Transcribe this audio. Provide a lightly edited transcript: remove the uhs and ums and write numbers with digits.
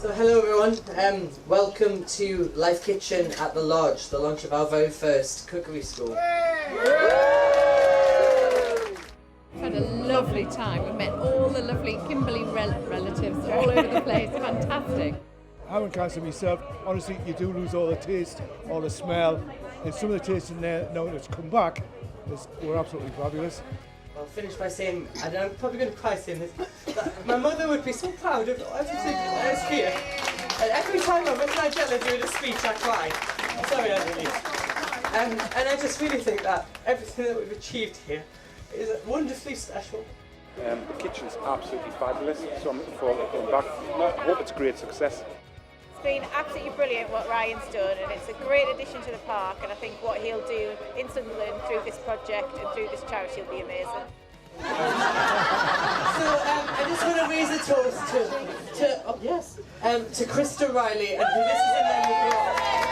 So hello everyone, welcome to Life Kitchen at the Lodge, the launch of our very first cookery school. We've had a lovely time. We've met all the lovely Kimberley relatives all over the place. Fantastic. How can I be served? Honestly, you do lose all the taste, all the smell, and some of the taste in there now that's come back were absolutely fabulous. I'll finish by saying, and I'm probably going to cry saying this, that my mother would be so proud of everything that is here. And every time I'm with Nigella doing a speech, I cry. I'm sorry, I really. And I just really think that everything that we've achieved here is wonderfully special. The kitchen's absolutely fabulous, so I'm looking forward to going back. I hope it's a great success. It's been absolutely brilliant what Ryan's done, and it's a great addition to the park, and I think what he'll do in Sunderland through this project and through this charity will be amazing. So I just want to raise a toast to Krista Riley and who this is in memory of.